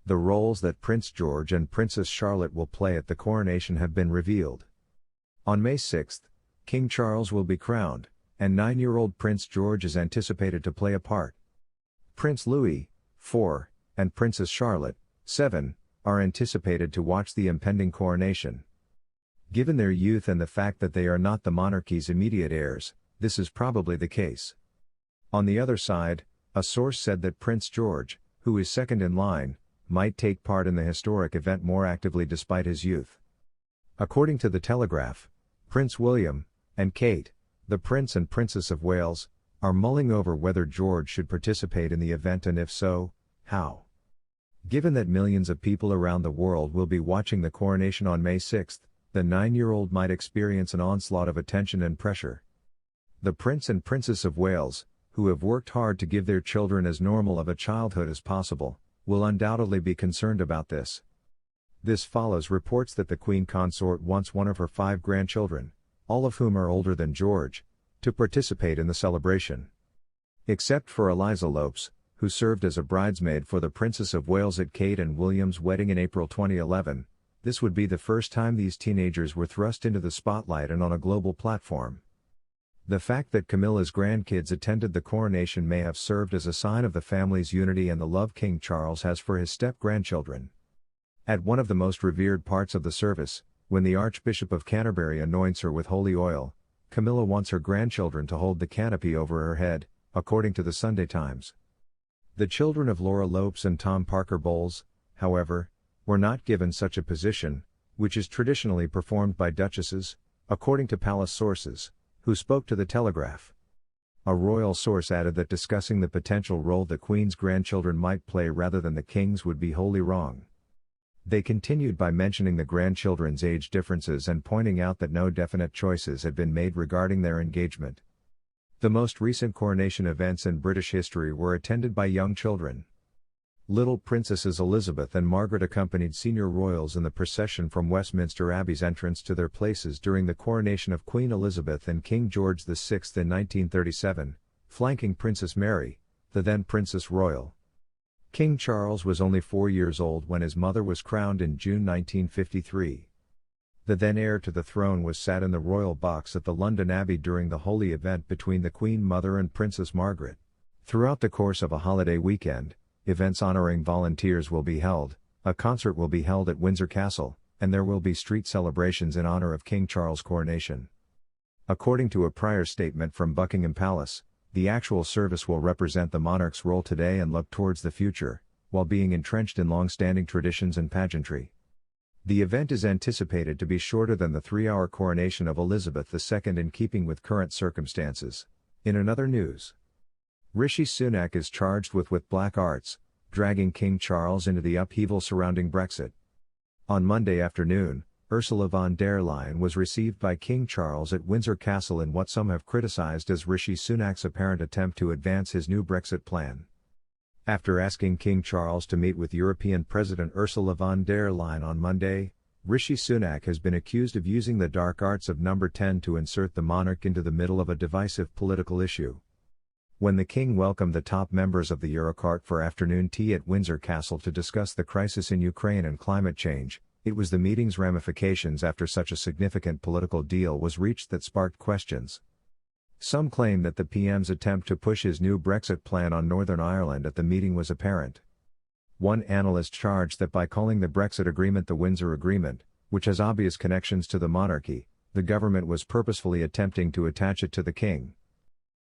The roles that Prince George and Princess Charlotte will play at the coronation have been revealed. On May 6, King Charles will be crowned, and 9-year-old Prince George is anticipated to play a part. Prince Louis, 4, and Princess Charlotte, 7, are anticipated to watch the impending coronation. Given their youth and the fact that they are not the monarchy's immediate heirs, this is probably the case. On the other side, a source said that Prince George, who is second in line, might take part in the historic event more actively despite his youth. According to the Telegraph, Prince William and Kate, the Prince and Princess of Wales, are mulling over whether George should participate in the event and if so, how. Given that millions of people around the world will be watching the coronation on May 6, the 9-year-old might experience an onslaught of attention and pressure. The Prince and Princess of Wales, who have worked hard to give their children as normal of a childhood as possible, will undoubtedly be concerned about this. This follows reports that the Queen Consort wants one of her 5 grandchildren, all of whom are older than George, to participate in the celebration. Except for Eliza Lopes, who served as a bridesmaid for the Princess of Wales at Kate and William's wedding in April 2011, this would be the first time these teenagers were thrust into the spotlight and on a global platform. The fact that Camilla's grandkids attended the coronation may have served as a sign of the family's unity and the love King Charles has for his step-grandchildren. At one of the most revered parts of the service, when the Archbishop of Canterbury anoints her with holy oil, Camilla wants her grandchildren to hold the canopy over her head, according to the Sunday Times. The children of Laura Lopes and Tom Parker Bowles, however, were not given such a position, which is traditionally performed by duchesses, according to palace sources, who spoke to the Telegraph. A royal source added that discussing the potential role the Queen's grandchildren might play rather than the King's would be wholly wrong. They continued by mentioning the grandchildren's age differences and pointing out that no definite choices had been made regarding their engagement. The most recent coronation events in British history were attended by young children. Little Princesses Elizabeth and Margaret accompanied senior royals in the procession from Westminster Abbey's entrance to their places during the coronation of Queen Elizabeth and King George VI in 1937, flanking Princess Mary, the then Princess Royal. King Charles was only 4 years old when his mother was crowned in June 1953. The then heir to the throne was sat in the royal box at the London Abbey during the holy event between the Queen Mother and Princess Margaret. Throughout the course of a holiday weekend, events honoring volunteers will be held, a concert will be held at Windsor Castle, and there will be street celebrations in honor of King Charles' coronation. According to a prior statement from Buckingham Palace, the actual service will represent the monarch's role today and look towards the future, while being entrenched in long-standing traditions and pageantry. The event is anticipated to be shorter than the 3-hour coronation of Elizabeth II in keeping with current circumstances. In another news, Rishi Sunak is charged with black arts, dragging King Charles into the upheaval surrounding Brexit. On Monday afternoon, Ursula von der Leyen was received by King Charles at Windsor Castle in what some have criticized as Rishi Sunak's apparent attempt to advance his new Brexit plan. After asking King Charles to meet with European President Ursula von der Leyen on Monday, Rishi Sunak has been accused of using the dark arts of number 10 to insert the monarch into the middle of a divisive political issue. When the King welcomed the top members of the Eurocart for afternoon tea at Windsor Castle to discuss the crisis in Ukraine and climate change, it was the meeting's ramifications after such a significant political deal was reached that sparked questions. Some claim that the PM's attempt to push his new Brexit plan on Northern Ireland at the meeting was apparent. One analyst charged that by calling the Brexit agreement the Windsor Agreement, which has obvious connections to the monarchy, the government was purposefully attempting to attach it to the King.